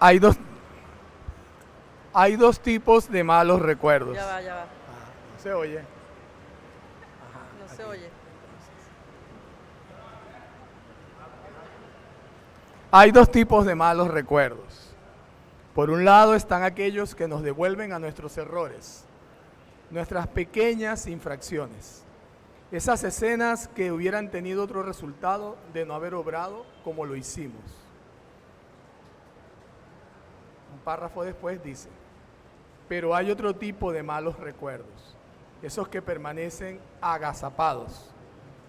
Hay dos, hay dos tipos de malos recuerdos. Ya va. No se oye. No se oye. Hay dos tipos de malos recuerdos. Por un lado están aquellos que nos devuelven a nuestros errores, nuestras pequeñas infracciones. Esas escenas que hubieran tenido otro resultado de no haber obrado como lo hicimos. Un párrafo después dice, pero hay otro tipo de malos recuerdos, esos que permanecen agazapados,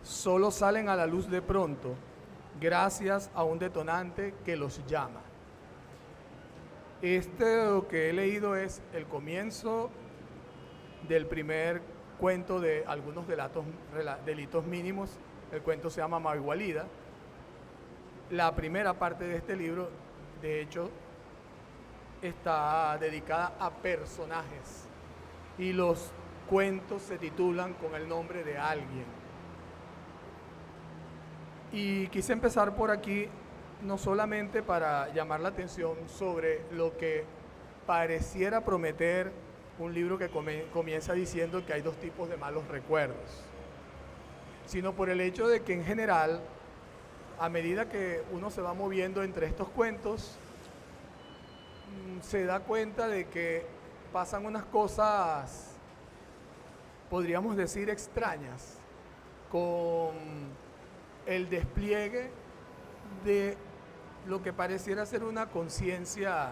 solo salen a la luz de pronto gracias a un detonante que los llama. Lo que he leído es el comienzo del primer cuento de algunos delitos mínimos. El cuento se llama Maigualida. La primera parte de este libro, de hecho, está dedicada a personajes y los cuentos se titulan con el nombre de alguien. Y quise empezar por aquí no solamente para llamar la atención sobre lo que pareciera prometer un libro que comienza diciendo que hay dos tipos de malos recuerdos, sino por el hecho de que en general, a medida que uno se va moviendo entre estos cuentos, se da cuenta de que pasan unas cosas, podríamos decir, extrañas, con el despliegue de lo que pareciera ser una conciencia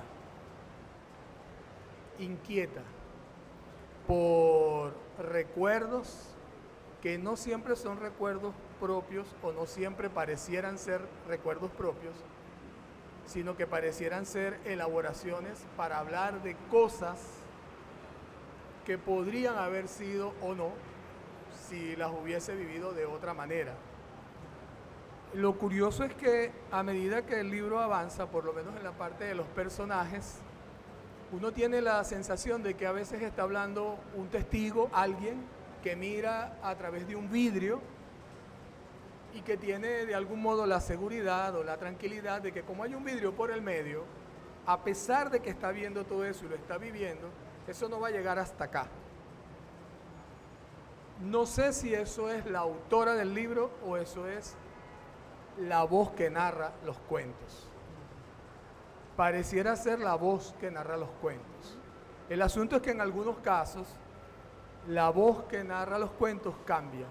inquieta por recuerdos que no siempre son recuerdos propios o no siempre parecieran ser recuerdos propios, sino que parecieran ser elaboraciones para hablar de cosas que podrían haber sido o no si las hubiese vivido de otra manera. Lo curioso es que a medida que el libro avanza, por lo menos en la parte de los personajes, uno tiene la sensación de que a veces está hablando un testigo, alguien que mira a través de un vidrio y que tiene de algún modo la seguridad o la tranquilidad de que como hay un vidrio por el medio, a pesar de que está viendo todo eso y lo está viviendo, eso no va a llegar hasta acá. No sé si eso es la autora del libro o eso es la voz que narra los cuentos. Pareciera ser la voz que narra los cuentos. El asunto es que en algunos casos la voz que narra los cuentos cambia,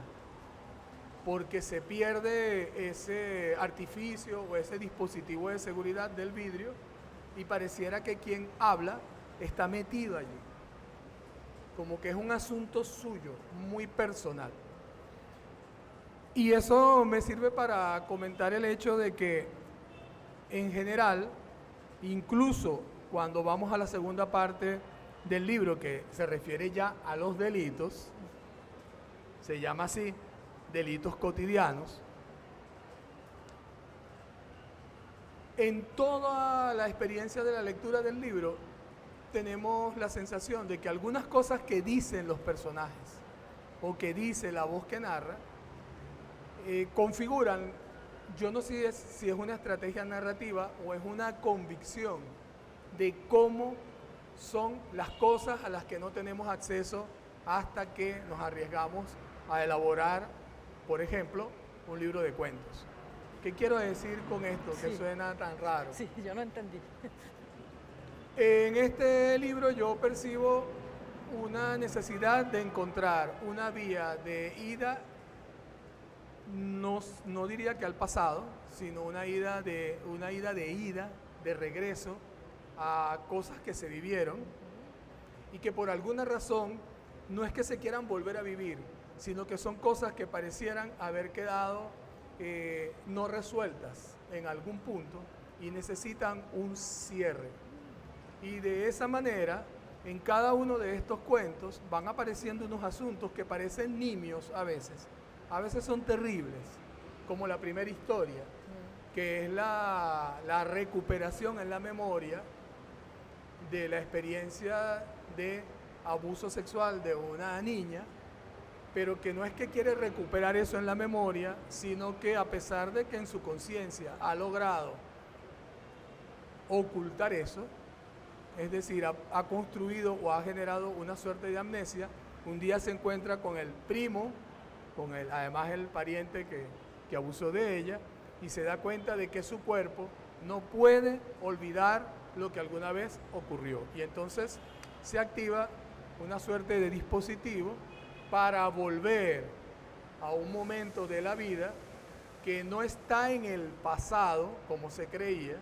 porque se pierde ese artificio o ese dispositivo de seguridad del vidrio y pareciera que quien habla está metido allí, como que es un asunto suyo, muy personal. Y eso me sirve para comentar el hecho de que en general, incluso cuando vamos a la segunda parte del libro que se refiere ya a los delitos, se llama así, delitos cotidianos, en toda la experiencia de la lectura del libro tenemos la sensación de que algunas cosas que dicen los personajes o que dice la voz que narra configuran, yo no sé si es una estrategia narrativa o es una convicción de cómo son las cosas a las que no tenemos acceso hasta que nos arriesgamos a elaborar, por ejemplo, un libro de cuentos. ¿Qué quiero decir con esto? Sí. Que suena tan raro. Sí, yo no entendí. En este libro yo percibo una necesidad de encontrar una vía de ida, no diría que al pasado, sino una ida de regreso a cosas que se vivieron y que por alguna razón no es que se quieran volver a vivir, sino que son cosas que parecieran haber quedado no resueltas en algún punto y necesitan un cierre. Y de esa manera, en cada uno de estos cuentos van apareciendo unos asuntos que parecen nimios a veces son terribles, como la primera historia, que es la recuperación en la memoria de la experiencia de abuso sexual de una niña, pero que no es que quiere recuperar eso en la memoria, sino que a pesar de que en su conciencia ha logrado ocultar eso, es decir, ha construido o ha generado una suerte de amnesia. Un día se encuentra con el primo, además el pariente que abusó de ella, y se da cuenta de que su cuerpo no puede olvidar lo que alguna vez ocurrió. Y entonces se activa una suerte de dispositivo para volver a un momento de la vida que no está en el pasado, como se creía,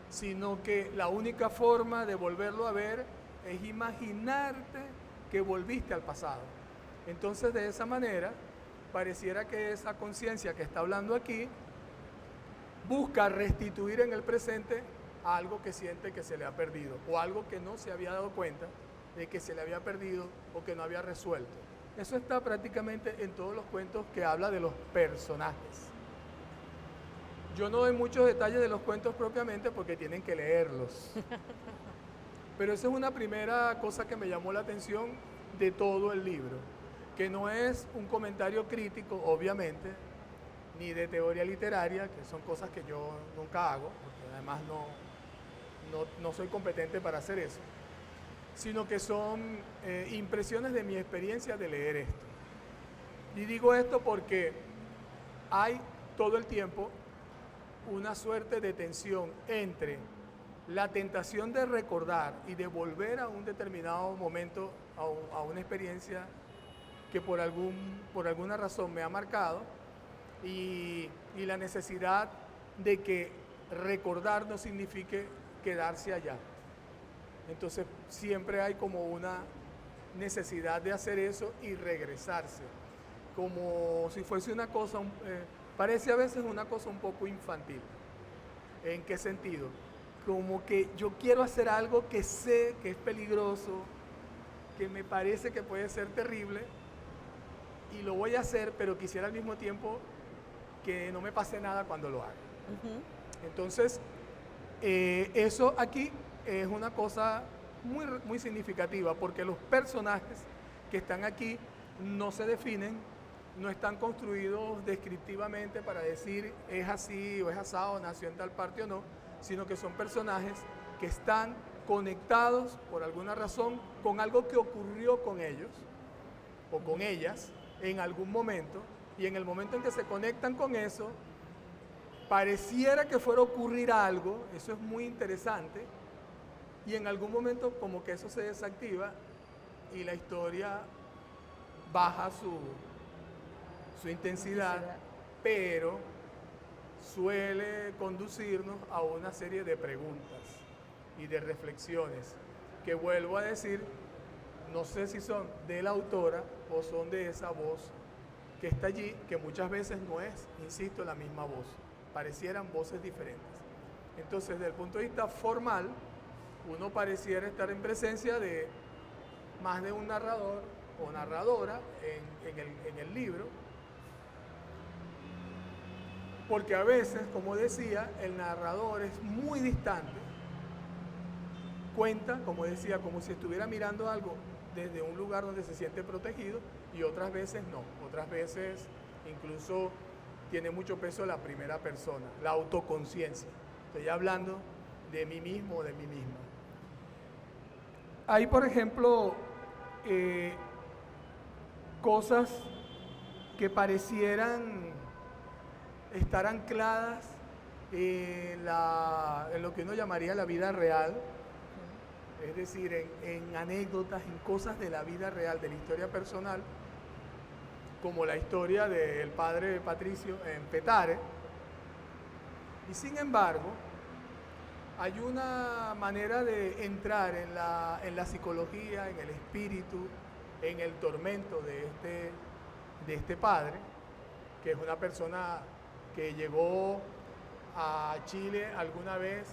sino que la única forma de volverlo a ver es imaginarte que volviste al pasado. Entonces, de esa manera, pareciera que esa conciencia que está hablando aquí busca restituir en el presente algo que siente que se le ha perdido, o algo que no se había dado cuenta de que se le había perdido o que no había resuelto. Eso está prácticamente en todos los cuentos que habla de los personajes. Yo no doy muchos detalles de los cuentos propiamente porque tienen que leerlos. Pero esa es una primera cosa que me llamó la atención de todo el libro, que no es un comentario crítico, obviamente, ni de teoría literaria, que son cosas que yo nunca hago, porque además no soy competente para hacer eso, sino que son impresiones de mi experiencia de leer esto. Y digo esto porque hay todo el tiempo una suerte de tensión entre la tentación de recordar y de volver a un determinado momento, a una experiencia que por alguna razón me ha marcado, y la necesidad de que recordar no signifique quedarse allá. Entonces siempre hay como una necesidad de hacer eso y regresarse, como si fuese una cosa, parece a veces una cosa un poco infantil. ¿En qué sentido? Como que yo quiero hacer algo que sé que es peligroso, que me parece que puede ser terrible, y lo voy a hacer, pero quisiera al mismo tiempo que no me pase nada cuando lo haga. Entonces, eso aquí es una cosa muy, muy significativa, porque los personajes que están aquí no se definen, no están construidos descriptivamente para decir es así o es asado, nació en tal parte o no, sino que son personajes que están conectados por alguna razón con algo que ocurrió con ellos o con ellas en algún momento, y en el momento en que se conectan con eso, pareciera que fuera a ocurrir algo, eso es muy interesante, y en algún momento como que eso se desactiva y la historia baja su intensidad, pero suele conducirnos a una serie de preguntas y de reflexiones que, vuelvo a decir, no sé si son de la autora o son de esa voz que está allí, que muchas veces no es, insisto, la misma voz, parecieran voces diferentes. Entonces, desde el punto de vista formal, uno pareciera estar en presencia de más de un narrador o narradora en el libro, porque a veces, como decía, el narrador es muy distante, cuenta, como decía, como si estuviera mirando algo desde un lugar donde se siente protegido, y otras veces no, otras veces incluso tiene mucho peso la primera persona, la autoconciencia. Estoy hablando de mí mismo o de mí misma. Hay, por ejemplo, cosas que parecieran estar ancladas en lo que uno llamaría la vida real, es decir, en anécdotas, en cosas de la vida real, de la historia personal, como la historia del padre de Patricio en Petare. Y sin embargo, hay una manera de entrar en la psicología, en el espíritu, en el tormento de este padre, que es una persona que llegó a Chile alguna vez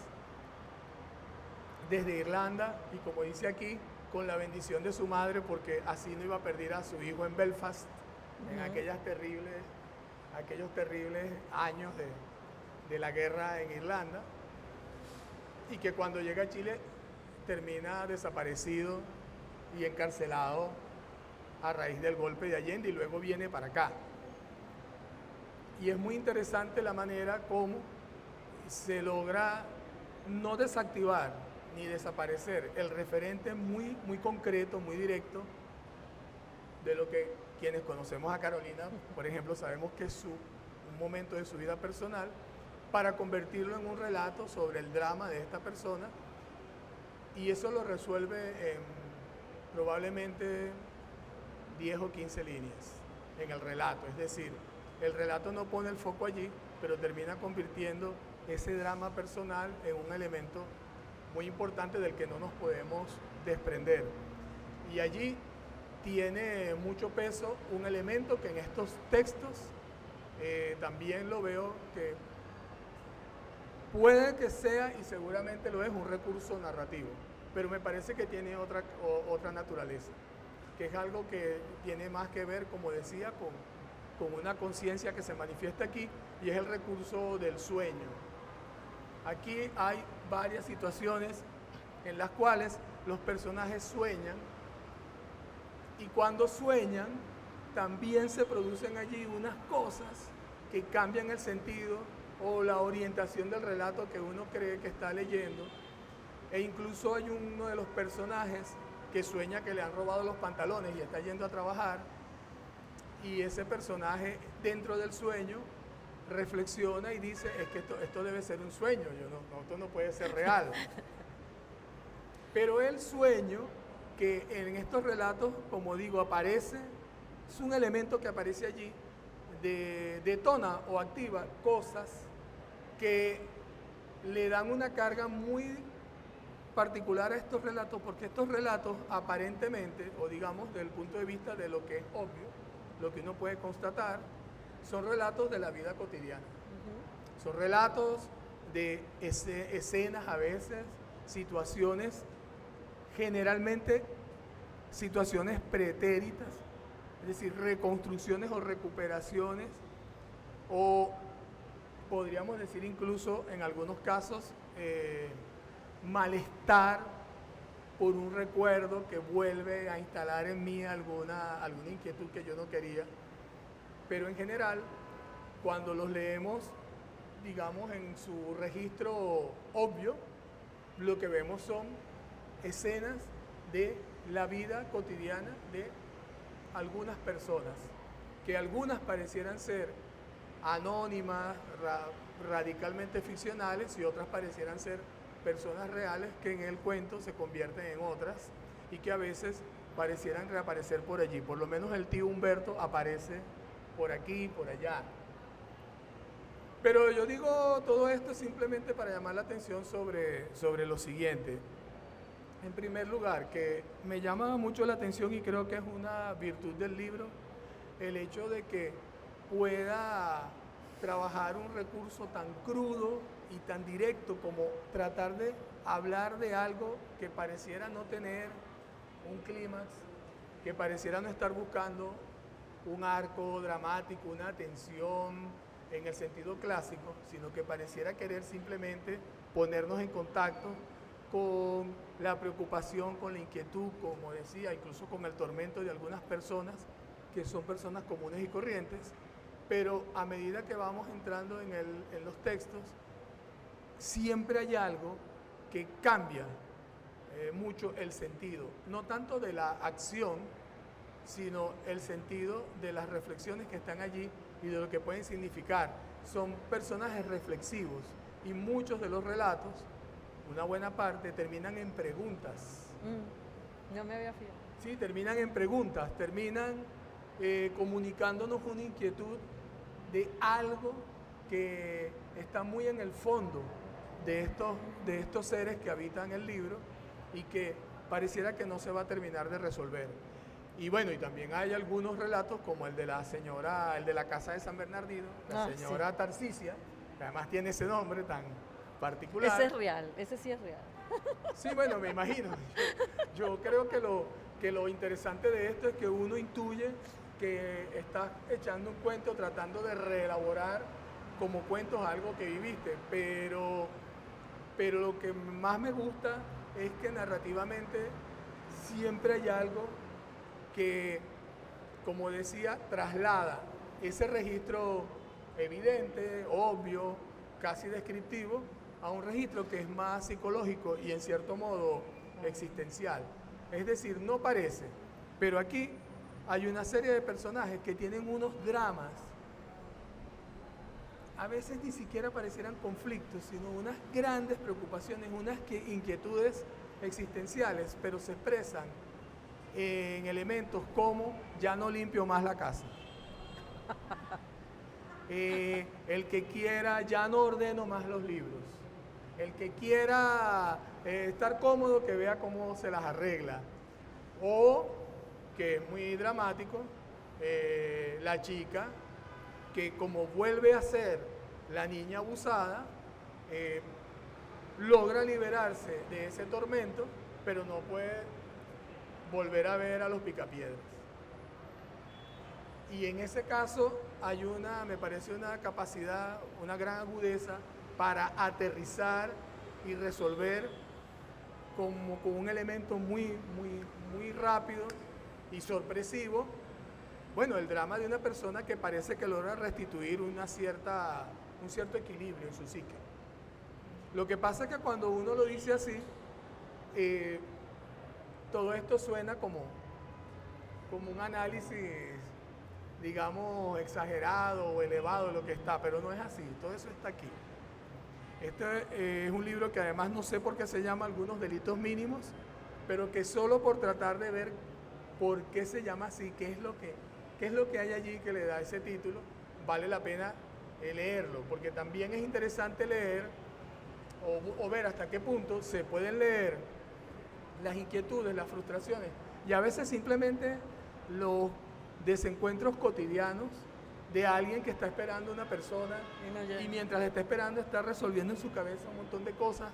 desde Irlanda, y como dice aquí, con la bendición de su madre, porque así no iba a perder a su hijo en Belfast, en aquellos terribles años de la guerra en Irlanda, y que cuando llega a Chile termina desaparecido y encarcelado a raíz del golpe de Allende, y luego viene para acá. Y es muy interesante la manera como se logra no desactivar ni desaparecer el referente muy, muy concreto, muy directo de lo que quienes conocemos a Carolina, por ejemplo, sabemos que es un momento de su vida personal, para convertirlo en un relato sobre el drama de esta persona, y eso lo resuelve en probablemente 10 o 15 líneas en el relato. Es decir, el relato no pone el foco allí, pero termina convirtiendo ese drama personal en un elemento muy importante del que no nos podemos desprender. Y allí tiene mucho peso un elemento que en estos textos también lo veo que puede que sea, y seguramente lo es, un recurso narrativo, pero me parece que tiene otra naturaleza, que es algo que tiene más que ver, como decía, con una conciencia que se manifiesta aquí, y es el recurso del sueño. Aquí hay varias situaciones en las cuales los personajes sueñan, y cuando sueñan también se producen allí unas cosas que cambian el sentido o la orientación del relato que uno cree que está leyendo, e incluso hay uno de los personajes que sueña que le han robado los pantalones y está yendo a trabajar, y ese personaje dentro del sueño reflexiona y dice, es que esto debe ser un sueño, esto no puede ser real. Pero el sueño, que en estos relatos, como digo, aparece, es un elemento que aparece allí, detona o activa cosas que le dan una carga muy particular a estos relatos, porque estos relatos aparentemente, o digamos desde el punto de vista de lo que es obvio, lo que uno puede constatar, son relatos de la vida cotidiana. Son relatos de escenas a veces, situaciones, generalmente situaciones pretéritas, es decir, reconstrucciones o recuperaciones, o podríamos decir incluso en algunos casos malestar por un recuerdo que vuelve a instalar en mí alguna inquietud que yo no quería. Pero en general, cuando los leemos, digamos, en su registro obvio, lo que vemos son escenas de la vida cotidiana de algunas personas, que algunas parecieran ser anónimas, radicalmente ficcionales, y otras parecieran ser personas reales que en el cuento se convierten en otras y que a veces parecieran reaparecer por allí. Por lo menos el tío Humberto aparece por aquí, por allá. Pero yo digo todo esto simplemente para llamar la atención sobre lo siguiente. En primer lugar, que me llama mucho la atención y creo que es una virtud del libro, el hecho de que pueda trabajar un recurso tan crudo y tan directo como tratar de hablar de algo que pareciera no tener un clímax, que pareciera no estar buscando un arco dramático, una tensión en el sentido clásico, sino que pareciera querer simplemente ponernos en contacto con la preocupación, con la inquietud, como decía, incluso con el tormento de algunas personas que son personas comunes y corrientes, pero a medida que vamos entrando en los textos, siempre hay algo que cambia mucho el sentido, no tanto de la acción, sino el sentido de las reflexiones que están allí y de lo que pueden significar. Son personajes reflexivos y muchos de los relatos, una buena parte, terminan en preguntas. No me había fijado. Sí, terminan en preguntas, terminan comunicándonos una inquietud de algo que está muy en el fondo de estos seres que habitan el libro y que pareciera que no se va a terminar de resolver. Y bueno, y también hay algunos relatos como el de la señora, el de la casa de San Bernardino, la señora sí. Tarcisia, que además tiene ese nombre tan particular. Ese es real, ese sí es real. Sí, bueno, me imagino. Yo creo que lo interesante de esto es que uno intuye que estás echando un cuento tratando de reelaborar como cuentos algo que viviste, pero lo que más me gusta es que narrativamente siempre hay algo que, como decía, traslada ese registro evidente, obvio, casi descriptivo, a un registro que es más psicológico y en cierto modo existencial. Es decir, no parece, pero aquí hay una serie de personajes que tienen unos dramas, a veces ni siquiera parecieran conflictos, sino unas grandes preocupaciones, unas inquietudes existenciales, pero se expresan en elementos como ya no limpio más la casa. El que quiera ya no ordeno más los libros. El que quiera estar cómodo, que vea cómo se las arregla. O, que es muy dramático, la chica que como vuelve a ser la niña abusada, logra liberarse de ese tormento, pero no puede volver a ver a los picapiedras. Y en ese caso hay me parece una capacidad, una gran agudeza para aterrizar y resolver como con un elemento muy rápido y sorpresivo. Bueno, el drama de una persona que parece que logra restituir un cierto equilibrio en su psique. Lo que pasa es que cuando uno lo dice así, todo esto suena como un análisis, digamos, exagerado o elevado de lo que está, pero no es así, todo eso está aquí. Este es un libro que además no sé por qué se llama Algunos delitos mínimos, pero que solo por tratar de ver por qué se llama así, qué es lo que hay allí que le da ese título, vale la pena leerlo, porque también es interesante leer o ver hasta qué punto se pueden leer las inquietudes, las frustraciones y a veces simplemente los desencuentros cotidianos de alguien que está esperando a una persona y mientras está esperando está resolviendo en su cabeza un montón de cosas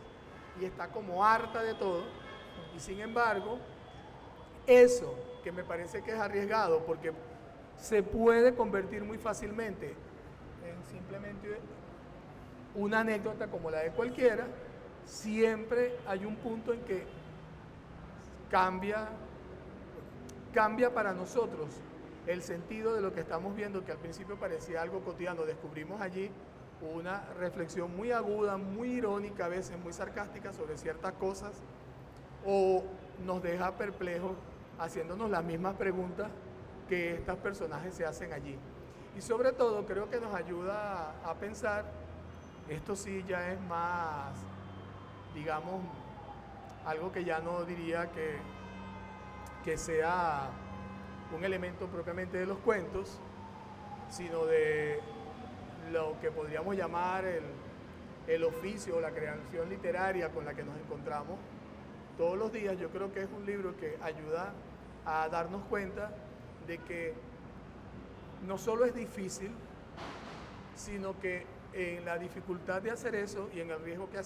y está como harta de todo. Y sin embargo, eso que me parece que es arriesgado porque se puede convertir muy fácilmente en simplemente una anécdota como la de cualquiera, siempre hay un punto en que cambia para nosotros el sentido de lo que estamos viendo, que al principio parecía algo cotidiano. Descubrimos allí una reflexión muy aguda, muy irónica, a veces muy sarcástica sobre ciertas cosas, o nos deja perplejos haciéndonos las mismas preguntas que estos personajes se hacen allí. Y sobre todo creo que nos ayuda a pensar, esto sí ya es más, digamos, algo que ya no diría que sea un elemento propiamente de los cuentos, sino de lo que podríamos llamar el oficio o la creación literaria con la que nos encontramos todos los días. Yo creo que es un libro que ayuda a darnos cuenta de que no solo es difícil, sino que en la dificultad de hacer eso y en el riesgo que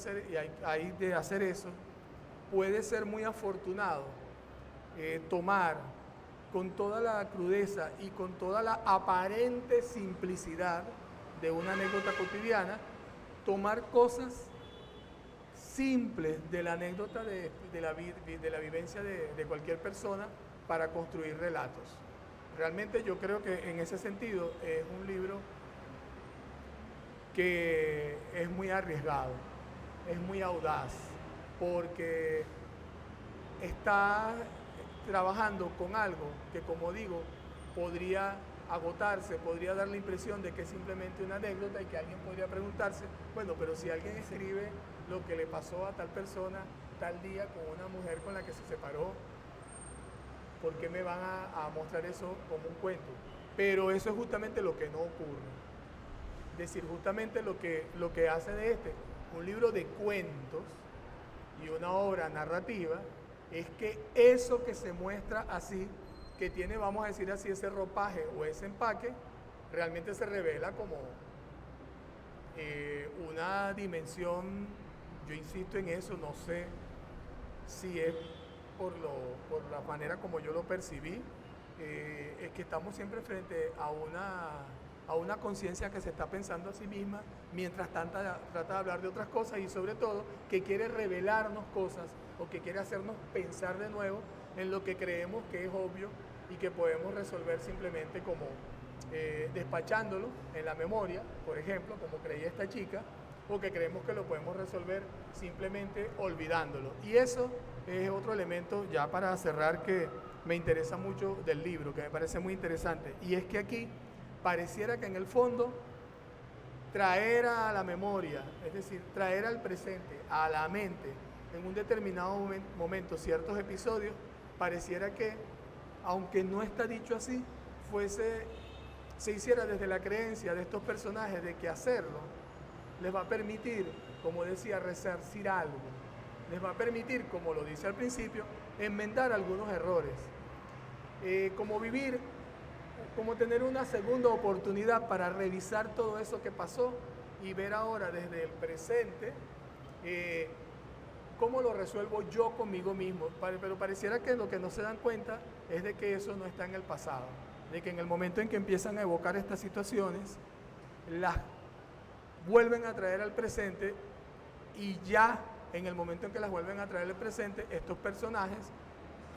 hay de hacer eso, puede ser muy afortunado tomar con toda la crudeza y con toda la aparente simplicidad de una anécdota cotidiana, tomar cosas simples de la anécdota de la vivencia de cualquier persona para construir relatos. Realmente yo creo que en ese sentido es un libro que es muy arriesgado, es muy audaz, porque está trabajando con algo que, como digo, podría agotarse, podría dar la impresión de que es simplemente una anécdota y que alguien podría preguntarse, bueno, pero si alguien escribe lo que le pasó a tal persona tal día con una mujer con la que se separó, ¿por qué me van a mostrar eso como un cuento? Pero eso es justamente lo que no ocurre. Es decir, justamente lo que hace de un libro de cuentos y una obra narrativa es que eso que se muestra así, que tiene, vamos a decir así, ese ropaje o ese empaque, realmente se revela como una dimensión, yo insisto en eso, no sé si es por la manera como yo lo percibí, es que estamos siempre frente a una conciencia que se está pensando a sí misma, mientras trata de hablar de otras cosas y sobre todo que quiere revelarnos cosas o que quiere hacernos pensar de nuevo en lo que creemos que es obvio y que podemos resolver simplemente como despachándolo en la memoria, por ejemplo, como creía esta chica, o que creemos que lo podemos resolver simplemente olvidándolo. Y eso es otro elemento, ya para cerrar, que me interesa mucho del libro, que me parece muy interesante, y es que aquí pareciera que en el fondo traer a la memoria, es decir, traer al presente, a la mente, en un determinado momento ciertos episodios, pareciera que, aunque no está dicho así, se hiciera desde la creencia de estos personajes de que hacerlo les va a permitir, como decía, resarcir algo, les va a permitir, como lo dice al principio, enmendar algunos errores, como tener una segunda oportunidad para revisar todo eso que pasó y ver ahora desde el presente cómo lo resuelvo yo conmigo mismo. Pero pareciera que lo que no se dan cuenta es de que eso no está en el pasado, de que en el momento en que empiezan a evocar estas situaciones, las vuelven a traer al presente, y ya en el momento en que las vuelven a traer al presente, estos personajes,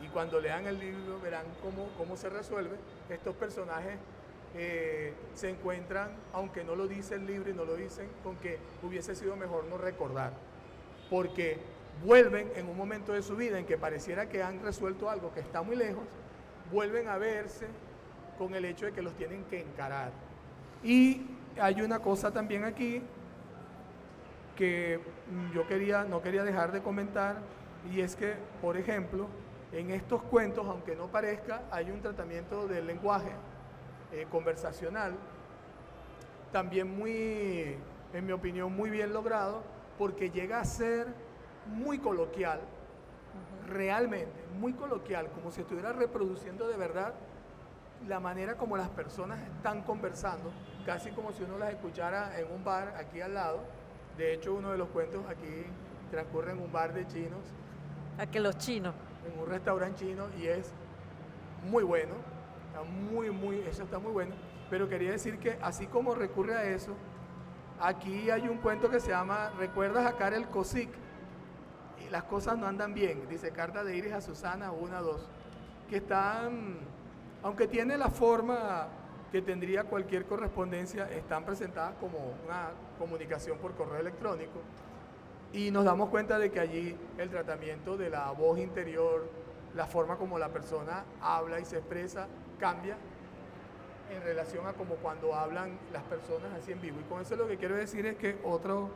y cuando lean el libro verán cómo se resuelve, estos personajes se encuentran, aunque no lo dice el libro y no lo dicen, con que hubiese sido mejor no recordar, porque vuelven en un momento de su vida en que pareciera que han resuelto algo que está muy lejos, vuelven a verse con el hecho de que los tienen que encarar. Y hay una cosa también aquí que yo no quería dejar de comentar, y es que, por ejemplo, en estos cuentos, aunque no parezca, hay un tratamiento del lenguaje conversacional, también en mi opinión, muy bien logrado, porque llega a ser muy coloquial, realmente muy coloquial, como si estuviera reproduciendo de verdad la manera como las personas están conversando, casi como si uno las escuchara en un bar aquí al lado. De hecho, uno de los cuentos aquí transcurre en un bar de chinos. A que los chinos. En un restaurante chino, y es muy bueno, eso está muy bueno. Pero quería decir que así como recurre a eso, aquí hay un cuento que se llama ¿Recuerdas a Karel Kosik? Y las cosas no andan bien, dice Carta de Iris a Susana 1, 2, que están, aunque tiene la forma que tendría cualquier correspondencia, están presentadas como una comunicación por correo electrónico, y nos damos cuenta de que allí el tratamiento de la voz interior, la forma como la persona habla y se expresa, cambia en relación a como cuando hablan las personas así en vivo. Y con eso lo que quiero decir es que otro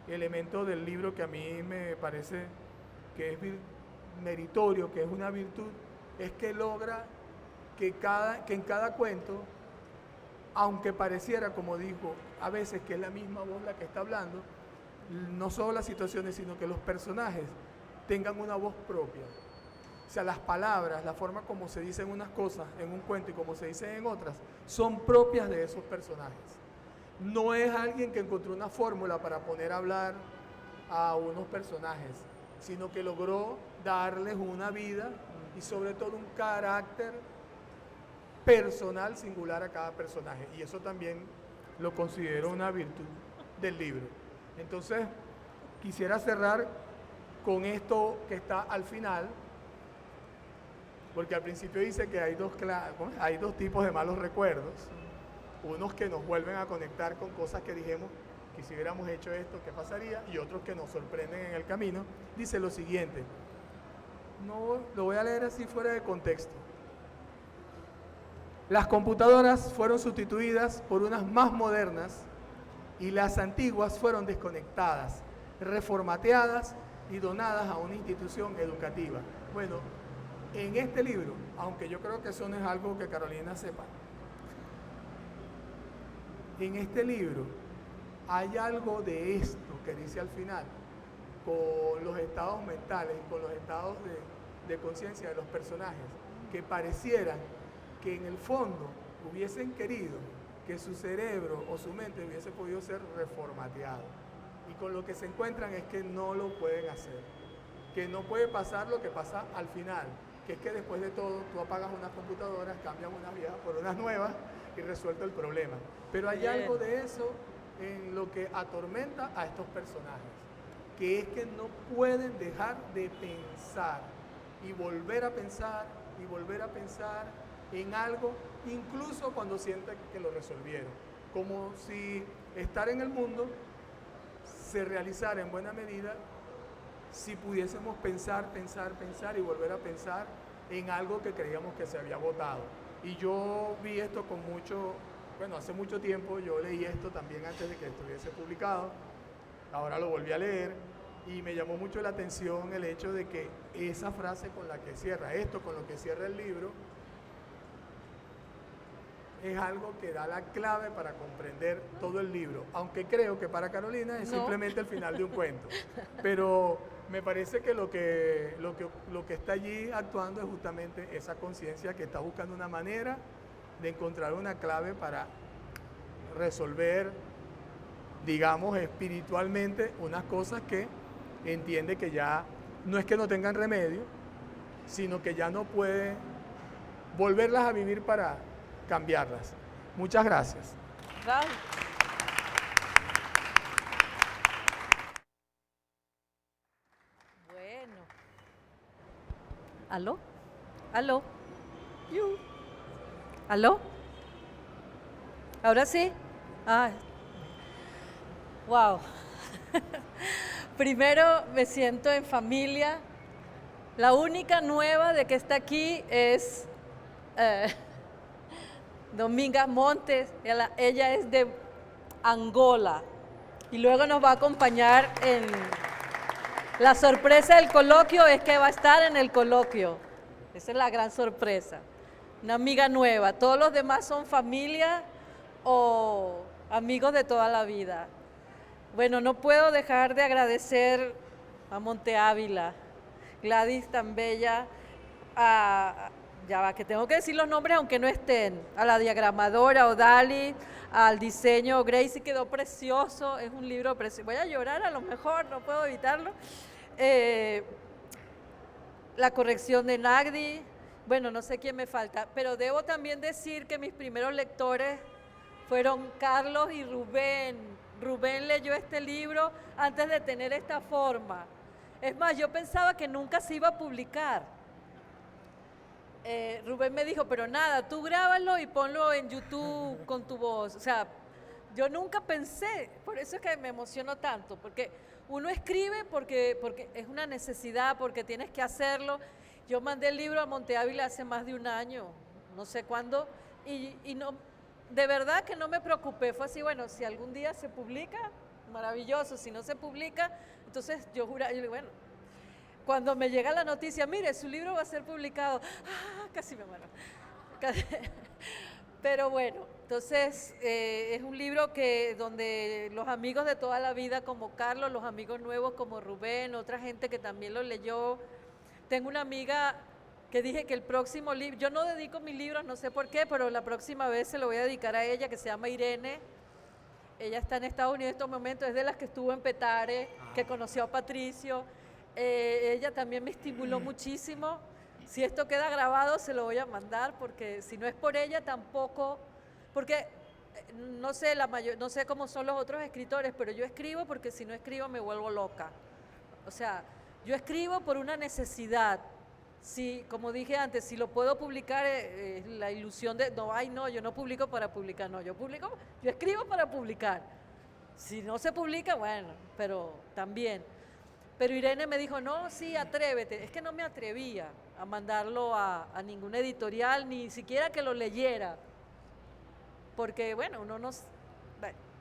elemento del libro que a mí me parece que es meritorio, que es una virtud, es que logra que en cada cuento, aunque pareciera, como dijo, a veces que es la misma voz la que está hablando, no solo las situaciones, sino que los personajes tengan una voz propia. O sea, las palabras, la forma como se dicen unas cosas en un cuento y como se dicen en otras, son propias de esos personajes. No es alguien que encontró una fórmula para poner a hablar a unos personajes, sino que logró darles una vida y sobre todo un carácter personal singular a cada personaje. Y eso también lo considero una virtud del libro. Entonces, quisiera cerrar con esto que está al final, porque al principio dice que hay dos tipos de malos recuerdos. Unos que nos vuelven a conectar con cosas que dijimos que si hubiéramos hecho esto, ¿qué pasaría? Y otros que nos sorprenden en el camino. Dice lo siguiente, no lo voy a leer así fuera de contexto. Las computadoras fueron sustituidas por unas más modernas y las antiguas fueron desconectadas, reformateadas y donadas a una institución educativa. Bueno, en este libro, aunque yo creo que eso no es algo que Carolina sepa, en este libro hay algo de esto que dice al final, con los estados mentales, con los estados de conciencia de los personajes, que parecieran que en el fondo hubiesen querido que su cerebro o su mente hubiese podido ser reformateado. Y con lo que se encuentran es que no lo pueden hacer, que no puede pasar lo que pasa al final, que es que después de todo tú apagas unas computadoras, cambias unas viejas por unas nuevas y resuelto el problema. Pero hay algo de eso en lo que atormenta a estos personajes, que es que no pueden dejar de pensar y volver a pensar y volver a pensar en algo, incluso cuando sienten que lo resolvieron, como si estar en el mundo se realizara en buena medida si pudiésemos pensar y volver a pensar en algo que creíamos que se había votado. Y yo vi esto con mucho, bueno, hace mucho tiempo, yo leí esto también antes de que estuviese publicado, ahora lo volví a leer y me llamó mucho la atención el hecho de que esa frase con la que cierra, esto con lo que cierra el libro, es algo que da la clave para comprender todo el libro, aunque creo que para Carolina es simplemente el final de un cuento, pero me parece que lo que está allí actuando es justamente esa conciencia que está buscando una manera de encontrar una clave para resolver, digamos, espiritualmente unas cosas que entiende que ya no es que no tengan remedio, sino que ya no puede volverlas a vivir para cambiarlas. Muchas gracias. Bravo. Bueno. ¿Aló? ¿Aló? ¿Aló? ¿Ahora sí? Ah. Wow. Primero me siento en familia. La única nueva de que está aquí es Dominga Montes. Ella es de Angola y luego nos va a acompañar en la sorpresa del coloquio. Es que va a estar en el coloquio. Esa es la gran sorpresa. Una amiga nueva. Todos los demás son familia o amigos de toda la vida. Bueno, no puedo dejar de agradecer a Monte Ávila, Gladys tan bella, ya va, que tengo que decir los nombres aunque no estén, a la diagramadora Odali, al diseño Gracie, quedó precioso, es un libro precioso. Voy a llorar a lo mejor, no puedo evitarlo. La corrección de Nagdi, bueno, no sé quién me falta, pero debo también decir que mis primeros lectores fueron Carlos y Rubén. Rubén leyó este libro antes de tener esta forma. Es más, yo pensaba que nunca se iba a publicar. Rubén me dijo, pero nada, tú grábalo y ponlo en YouTube con tu voz. O sea, yo nunca pensé, por eso es que me emociono tanto, porque uno escribe porque es una necesidad, porque tienes que hacerlo. Yo mandé el libro a Monte Ávila hace más de un año, no sé cuándo, y no, de verdad que no me preocupé. Fue así, bueno, si algún día se publica, maravilloso, si no se publica, entonces yo digo, bueno, cuando me llega la noticia, mire, su libro va a ser publicado, casi me muero. Pero bueno, entonces es un libro donde los amigos de toda la vida como Carlos, los amigos nuevos como Rubén, otra gente que también lo leyó. Tengo una amiga que dije que el próximo libro, yo no dedico mis libros, no sé por qué, pero la próxima vez se lo voy a dedicar a ella, que se llama Irene. Ella está en Estados Unidos en estos momentos, es de las que estuvo en Petare, que conoció a Patricio. Ella también me estimuló muchísimo. Si esto queda grabado se lo voy a mandar, porque si no es por ella tampoco, porque no sé, no sé cómo son los otros escritores, pero yo escribo porque si no escribo me vuelvo loca. O sea, yo escribo por una necesidad. Si, como dije antes, si lo puedo publicar, la ilusión de, no, yo no publico para publicar, no, yo escribo para publicar. Si no se publica, bueno, pero también. Pero Irene me dijo, no, sí, atrévete. Es que no me atrevía a mandarlo a ningún editorial, ni siquiera que lo leyera. Porque, bueno, bueno,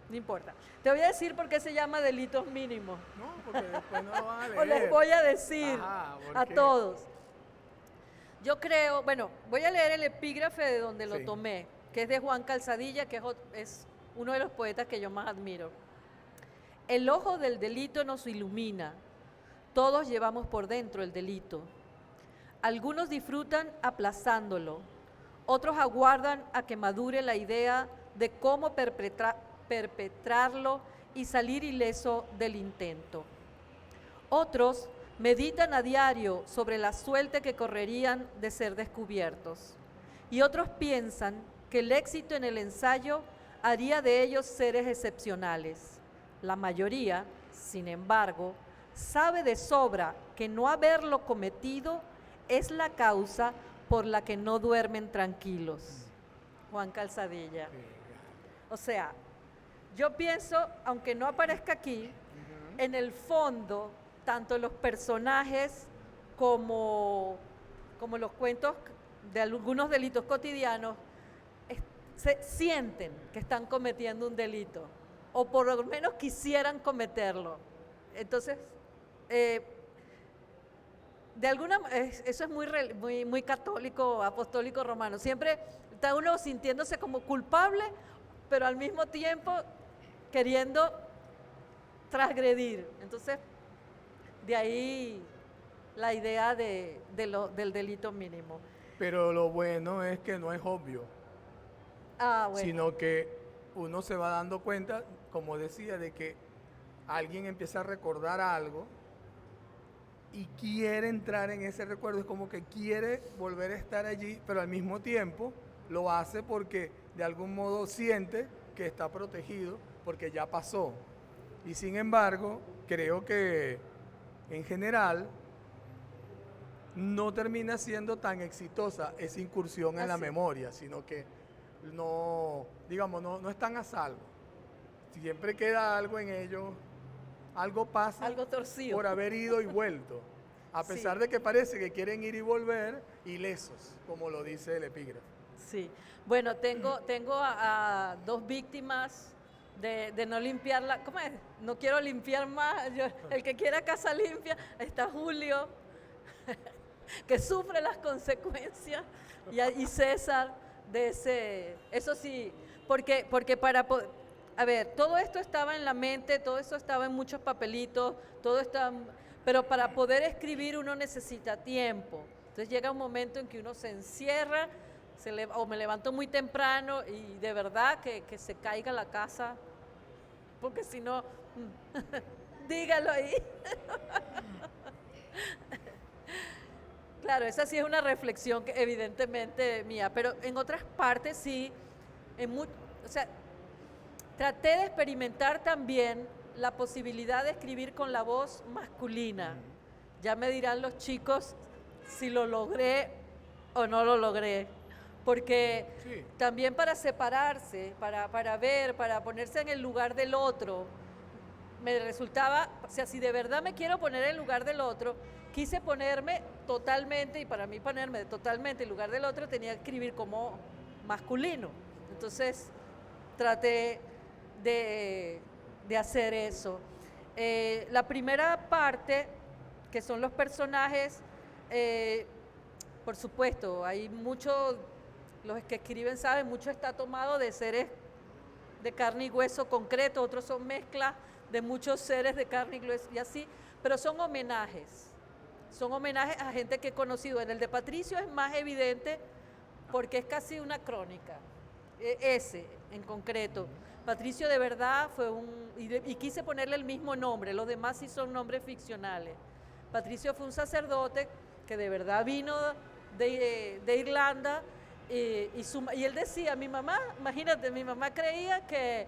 no importa. Te voy a decir por qué se llama Delitos Mínimos. No, porque después no lo van a leer. O les voy a decir a todos. Yo creo, bueno, voy a leer el epígrafe de donde lo tomé, que es de Juan Calzadilla, que es uno de los poetas que yo más admiro. El ojo del delito nos ilumina. Todos llevamos por dentro el delito. Algunos disfrutan aplazándolo, otros aguardan a que madure la idea de cómo perpetrarlo y salir ileso del intento. Otros meditan a diario sobre la suerte que correrían de ser descubiertos. Y otros piensan que el éxito en el ensayo haría de ellos seres excepcionales. La mayoría, sin embargo, sabe de sobra que no haberlo cometido es la causa por la que no duermen tranquilos. Juan Calzadilla. O sea, yo pienso, aunque no aparezca aquí, en el fondo, tanto los personajes como los cuentos de algunos delitos cotidianos se sienten que están cometiendo un delito, o por lo menos quisieran cometerlo. Entonces, de alguna eso es muy católico, apostólico romano. Siempre está uno sintiéndose como culpable, pero al mismo tiempo queriendo transgredir. Entonces, de ahí la idea del delito mínimo. Pero lo bueno es que no es obvio, Bueno. sino que uno se va dando cuenta, como decía, de que alguien empieza a recordar algo y quiere entrar en ese recuerdo, es como que quiere volver a estar allí, pero al mismo tiempo lo hace porque de algún modo siente que está protegido, porque ya pasó. Y sin embargo, creo que en general no termina siendo tan exitosa esa incursión en la memoria, sino que no, digamos, no están a salvo. Siempre queda algo en ellos, algo pasa, algo torcido, por haber ido y vuelto, a pesar de que parece que quieren ir y volver ilesos, como lo dice el epígrafe. Sí, bueno, tengo a dos víctimas de no limpiarla. ¿Cómo es? No quiero limpiar más. El que quiera casa limpia. Está Julio, que sufre las consecuencias, y César de ese. Eso sí, porque a ver, todo esto estaba en la mente, todo eso estaba en muchos papelitos, todo está, pero para poder escribir uno necesita tiempo. Entonces llega un momento en que uno se encierra, o me levanto muy temprano y de verdad que se caiga la casa, porque si no, dígalo ahí. Claro, esa sí es una reflexión que evidentemente mía, pero en otras partes sí, o sea, traté de experimentar también la posibilidad de escribir con la voz masculina. Ya me dirán los chicos si lo logré o no lo logré. Porque sí, también para separarse, para ver, para ponerse en el lugar del otro, me resultaba, o sea, si de verdad me quiero poner en el lugar del otro, quise ponerme totalmente, y para mí ponerme totalmente en el lugar del otro tenía que escribir como masculino. Entonces traté de hacer eso. La primera parte, que son los personajes, por supuesto, hay mucho, los que escriben saben, mucho está tomado de seres de carne y hueso concreto, otros son mezclas de muchos seres de carne y hueso y así, pero son homenajes a gente que he conocido. En el de Patricio es más evidente porque es casi una crónica, ese en concreto. Patricio de verdad fue y quise ponerle el mismo nombre, los demás sí son nombres ficcionales. Patricio fue un sacerdote que de verdad vino de Irlanda, y él decía, mi mamá, imagínate, mi mamá creía que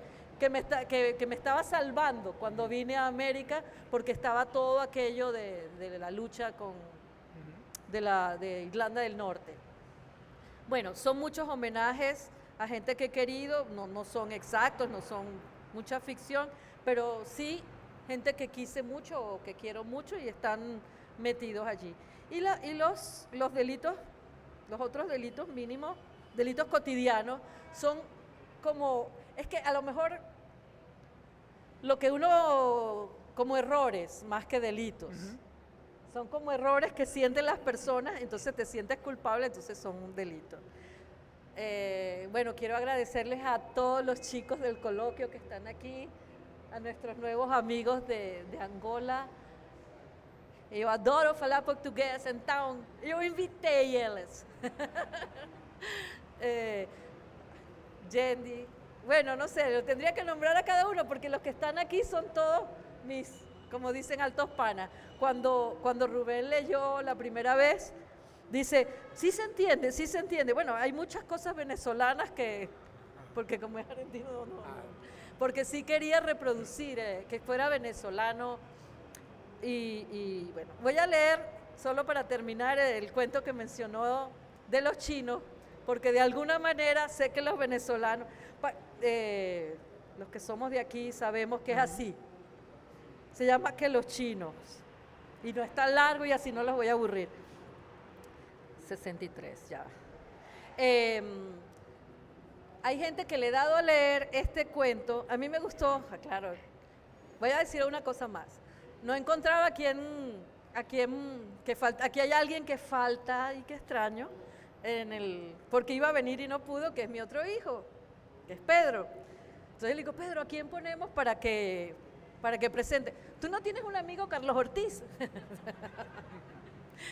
me estaba salvando cuando vine a América, porque estaba todo aquello de la lucha de Irlanda del Norte. Bueno, son muchos homenajes a gente que he querido, no son exactos, no son mucha ficción, pero sí gente que quise mucho o que quiero mucho y están metidos allí. Y los delitos, los otros delitos mínimos, delitos cotidianos, son como, es que a lo mejor lo que uno, como errores más que delitos, son como errores que sienten las personas, entonces te sientes culpable, entonces son un delito. Bueno, quiero agradecerles a todos los chicos del coloquio que están aquí, a nuestros nuevos amigos de Angola. Eu adoro falar português, então eu invitei eles. Yendi, bueno, no sé, lo tendría que nombrar a cada uno porque los que están aquí son todos mis, como dicen, altos panas. Cuando Rubén leyó la primera vez, dice, sí se entiende. Bueno, hay muchas cosas venezolanas que, porque como es argentino, no, porque sí quería reproducir, que fuera venezolano. Y bueno, voy a leer, solo para terminar, el cuento que mencionó de los chinos, porque de alguna manera sé que los venezolanos, los que somos de aquí, sabemos que es así. Se llama Que los chinos. Y no es tan largo y así no los voy a aburrir. 63, ya. Hay gente que le he dado a leer este cuento. A mí me gustó, claro. Voy a decir una cosa más. No encontraba aquí hay alguien que falta y que extraño, porque iba a venir y no pudo, que es mi otro hijo, que es Pedro. Entonces le digo, Pedro, ¿a quién ponemos para que presente? ¿Tú no tienes un amigo, Carlos Ortiz?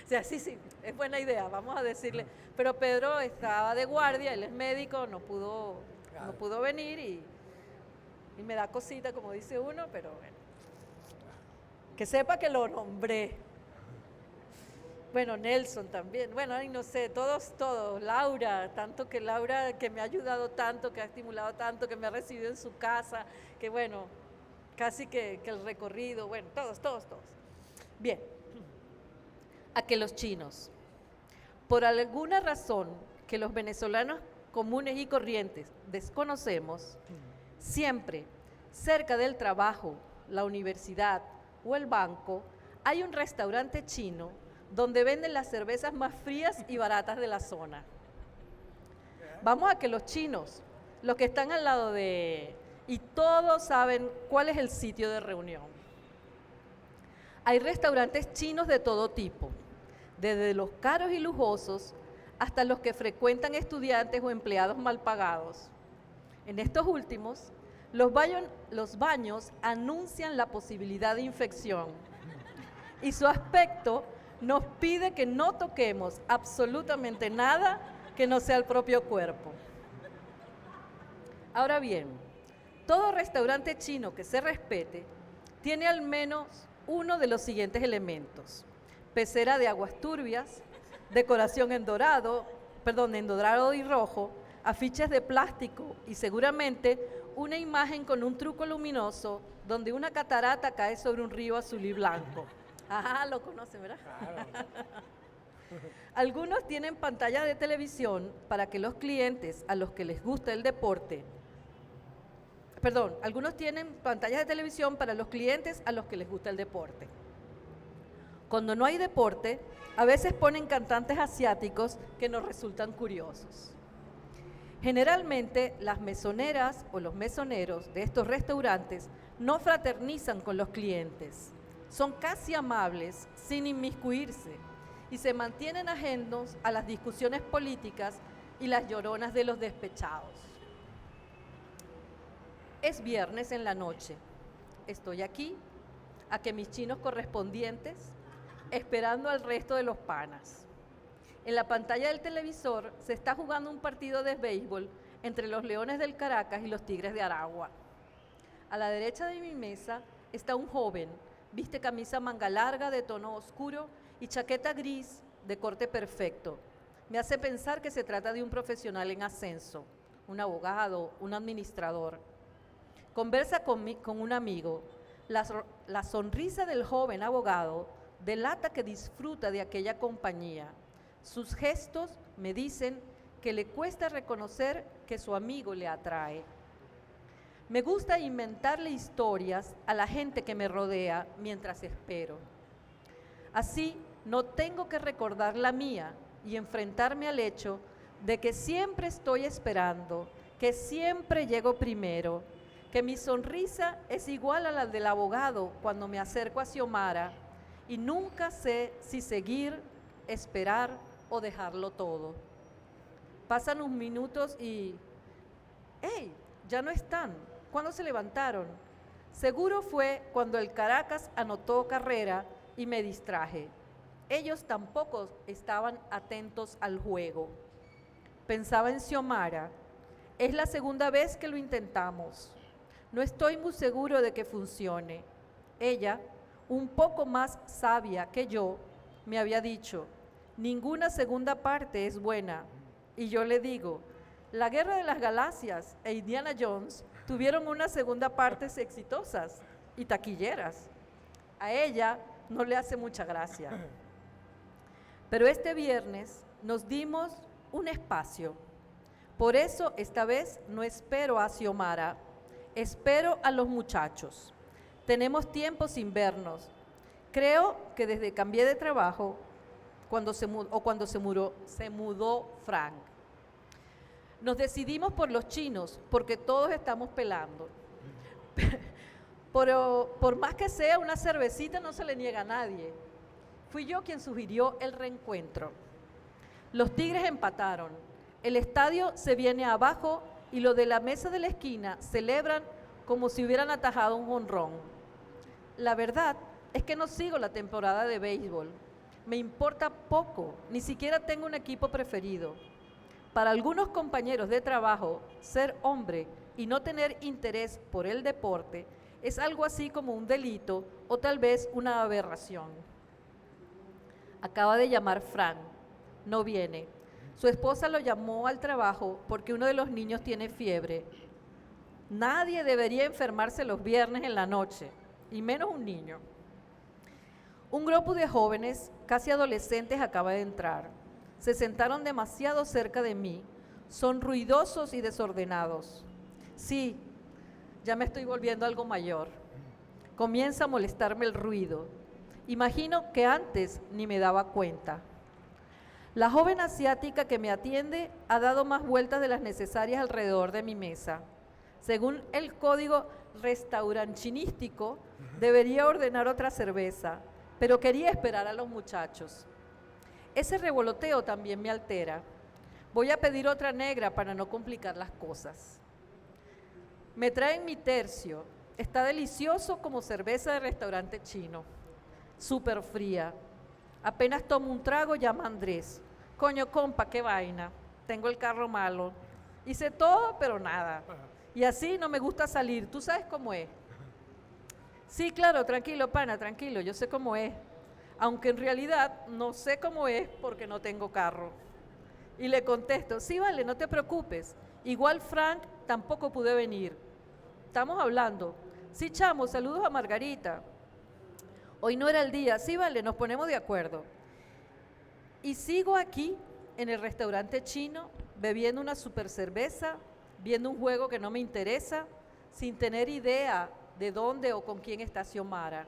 O sea, sí, es buena idea, vamos a decirle. Pero Pedro estaba de guardia, él es médico, no pudo venir y me da cosita, como dice uno, pero bueno. Que sepa que lo nombré. Bueno, Nelson también, bueno, y no sé, todos, Laura, tanto que Laura, que me ha ayudado tanto, que ha estimulado tanto, que me ha recibido en su casa, que bueno, casi que el recorrido, bueno, todos. Bien, a que los chinos, por alguna razón que los venezolanos comunes y corrientes desconocemos, siempre cerca del trabajo, la universidad o el banco, hay un restaurante chino donde venden las cervezas más frías y baratas de la zona. Vamos a que los chinos, los que están al lado y todos saben cuál es el sitio de reunión. Hay restaurantes chinos de todo tipo, desde los caros y lujosos hasta los que frecuentan estudiantes o empleados mal pagados. En estos últimos, los baños anuncian la posibilidad de infección y su aspecto nos pide que no toquemos absolutamente nada que no sea el propio cuerpo. Ahora bien, todo restaurante chino que se respete tiene al menos uno de los siguientes elementos: pecera de aguas turbias, decoración en dorado y rojo, afiches de plástico y seguramente una imagen con un truco luminoso donde una catarata cae sobre un río azul y blanco. Ajá, lo conocen, ¿verdad? Claro. Algunos tienen pantalla de televisión para que los clientes a los que les gusta el deporte, algunos tienen pantallas de televisión para los clientes a los que les gusta el deporte. Cuando no hay deporte, a veces ponen cantantes asiáticos que nos resultan curiosos. Generalmente, las mesoneras o los mesoneros de estos restaurantes no fraternizan con los clientes. Son casi amables, sin inmiscuirse, y se mantienen ajenos a las discusiones políticas y las lloronas de los despechados. Es viernes en la noche. Estoy aquí, a que mis chinos correspondientes, esperando al resto de los panas. En la pantalla del televisor se está jugando un partido de béisbol entre los Leones del Caracas y los Tigres de Aragua. A la derecha de mi mesa está un joven, viste camisa manga larga de tono oscuro y chaqueta gris de corte perfecto. Me hace pensar que se trata de un profesional en ascenso, un abogado, un administrador. Conversa con un amigo. La sonrisa del joven abogado delata que disfruta de aquella compañía. Sus gestos me dicen que le cuesta reconocer que su amigo le atrae. Me gusta inventarle historias a la gente que me rodea mientras espero. Así no tengo que recordar la mía y enfrentarme al hecho de que siempre estoy esperando, que siempre llego primero, que mi sonrisa es igual a la del abogado cuando me acerco a Xiomara y nunca sé si seguir, esperar o dejarlo todo. Pasan unos minutos y ¡hey! Ya no están. ¿Cuándo se levantaron? Seguro fue cuando el Caracas anotó carrera y me distraje. Ellos tampoco estaban atentos al juego. Pensaba en Xiomara. Es la segunda vez que lo intentamos. No estoy muy seguro de que funcione. Ella, un poco más sabia que yo, me había dicho, ninguna segunda parte es buena. Y yo le digo, la Guerra de las Galaxias e Indiana Jones tuvieron unas segunda partes exitosas y taquilleras. A ella no le hace mucha gracia. Pero este viernes nos dimos un espacio. Por eso esta vez no espero a Xiomara, espero a los muchachos. Tenemos tiempo sin vernos. Creo que desde cambié de trabajo, cuando se mudó Frank. Nos decidimos por los chinos, porque todos estamos pelando. Pero por más que sea una cervecita, no se le niega a nadie. Fui yo quien sugirió el reencuentro. Los Tigres empataron. El estadio se viene abajo y los de la mesa de la esquina celebran como si hubieran atajado un jonrón. La verdad es que no sigo la temporada de béisbol. Me importa poco, ni siquiera tengo un equipo preferido. Para algunos compañeros de trabajo, ser hombre y no tener interés por el deporte es algo así como un delito o tal vez una aberración. Acaba de llamar Frank, no viene. Su esposa lo llamó al trabajo porque uno de los niños tiene fiebre. Nadie debería enfermarse los viernes en la noche, y menos un niño. Un grupo de jóvenes, casi adolescentes, acaba de entrar. Se sentaron demasiado cerca de mí. Son ruidosos y desordenados. Sí, ya me estoy volviendo algo mayor. Comienza a molestarme el ruido. Imagino que antes ni me daba cuenta. La joven asiática que me atiende ha dado más vueltas de las necesarias alrededor de mi mesa. Según el código restaurancinístico, debería ordenar otra cerveza, pero quería esperar a los muchachos. Ese revoloteo también me altera. Voy a pedir otra negra para no complicar las cosas. Me traen mi tercio. Está delicioso como cerveza de restaurante chino. Súper fría. Apenas tomo un trago, llama a Andrés. Coño, compa, qué vaina. Tengo el carro malo. Hice todo, pero nada. Y así no me gusta salir. ¿Tú sabes cómo es? Sí, claro, tranquilo, pana, tranquilo. Yo sé cómo es. Aunque en realidad no sé cómo es porque no tengo carro. Y le contesto, sí, vale, no te preocupes. Igual Frank tampoco pude venir. Estamos hablando. Sí, chamo, saludos a Margarita. Hoy no era el día. Sí, vale, nos ponemos de acuerdo. Y sigo aquí, en el restaurante chino, bebiendo una super cerveza, viendo un juego que no me interesa, sin tener idea de dónde o con quién está Xiomara.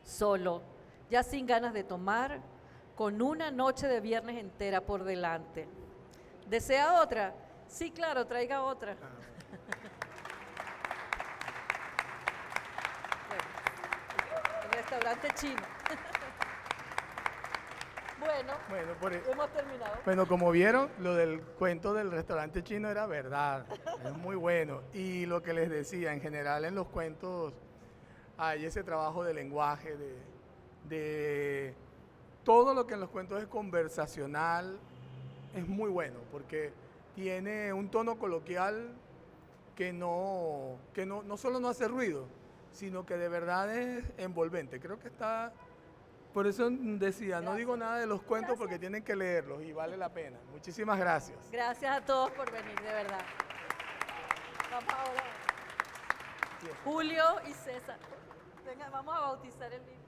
Solo, ya sin ganas de tomar, con una noche de viernes entera por delante. ¿Desea otra? Sí, claro, traiga otra. Restaurante chino. Hemos terminado. Bueno, como vieron, lo del cuento del restaurante chino era verdad, es muy bueno. Y lo que les decía, en general en los cuentos hay ese trabajo de lenguaje, de todo lo que en los cuentos es conversacional, es muy bueno, porque tiene un tono coloquial que no solo no hace ruido, sino que de verdad es envolvente. Creo que está, por eso decía, no digo nada de los cuentos porque tienen que leerlos y vale la pena. Muchísimas gracias. Gracias a todos por venir, de verdad. Vamos ahora. Julio y César. Venga, vamos a bautizar el libro.